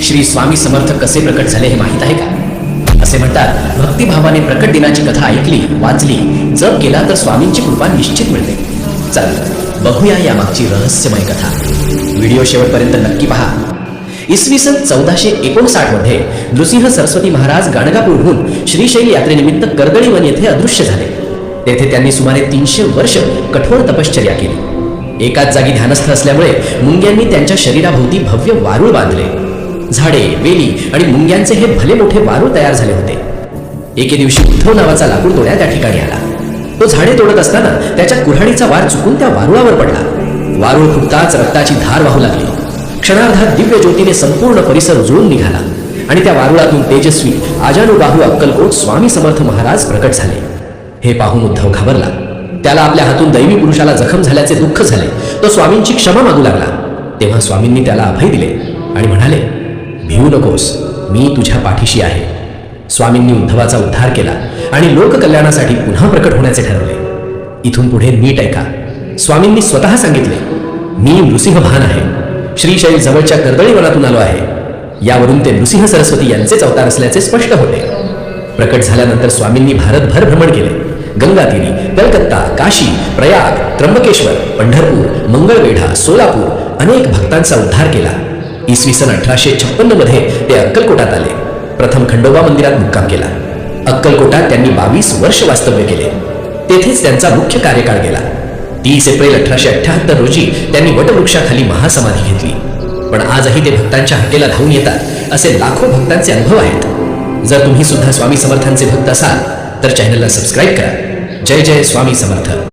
श्री स्वामी समर्थ कसे प्रकट झाले हे माहीत आहे का? असे म्हणतात, भक्तिभावाने प्रकट दिनाची कथा ऐकली, वाचली, जप केला तर स्वामींची कृपा निश्चित मिळते. चला बघूया यामागची रहस्यमय कथा. व्हिडिओ शेवटपर्यंत नक्की पहा. इसवी सन 1459 मध्ये नृसिंह सरस्वती महाराज गाणगापूरहून श्रीशैल यात्रेनिमित्त कर्दळीवन येथे अदृश्य झाले. तेथे त्यांनी सुमारे 300 वर्ष कठोर तपश्चर्या केली. एकाच जागी ध्यानस्थ असल्यामुळे मुंग्यांनी त्यांच्या शरीराभोवती भव्य वारूळ बांधले. झाडे, वेली आणि मुंग्यांचे हे भले मोठे वारूळ तयार झाले होते. एके दिवशी उद्धव नावाचा लाकूड तोड्या त्या ठिकाणी आला. तो झाडे तोडत असताना त्याच्या कुऱ्हाडीचा वार चुकून त्या वारुळावर पडला. वारूळ फुटताच रक्ताची धार वाहू लागली. क्षणार्धात दिव्य ज्योतीने संपूर्ण परिसर उजळून निघाला आणि त्या वारुळातून तेजस्वी आजानुबाहू अक्कलकोट स्वामी समर्थ महाराज प्रकट झाले. हे पाहून उद्धव घाबरला. त्याला आपल्या हातून दैवी पुरुषाला जखम झाल्याचे दुःख झाले. तो स्वामींची क्षमा मागू लागला. तेव्हा स्वामींनी त्याला अभय दिले आणि म्हणाले, भिवू नकोस, मी तुझ्या पाठीशी आहे. स्वामींनी उद्धवाचा उद्धार केला आणि लोककल्याणासाठी पुन्हा प्रकट होण्याचे ठरवले. इथून पुढे नीट ऐका. स्वामींनी स्वतः सांगितले, मी नृसिंह भान आहे. श्रीशैल जवळच्या कर्दळीवनातून आलो आहे. यावरून ते नृसिंह सरस्वती यांचेच अवतार असल्याचे स्पष्ट होते. प्रकट झाल्यानंतर स्वामींनी भारतभर भ्रमण केले. गंगातीरी, कलकत्ता, काशी, प्रयाग, त्र्यंबकेश्वर, पंढरपूर, मंगळवेढा, सोलापूर अनेक भक्तांचा उद्धार केला. इसवी सन 1856 मध्ये ते अक्कलकोटात आले. प्रथम खंडोबा मंदिरात मुक्काम केला. अक्कलकोटात त्यांनी 22 वर्ष वास्तव्य केले. तेथेच त्यांचा मुख्य कार्यकाळ गेला. 30 एप्रिल 1878 रोजी त्यांनी वटवृक्षाखाली महासमाधी घेतली. पण आजही ते भक्तांच्या हट्टेला धावून येतात असे लाखो भक्तांचे अनुभव आहेत. जर तुम्ही सुद्धा स्वामी समर्थांचे भक्त असाल तर चॅनलला सबस्क्राईब करा. जय जय स्वामी समर्थ.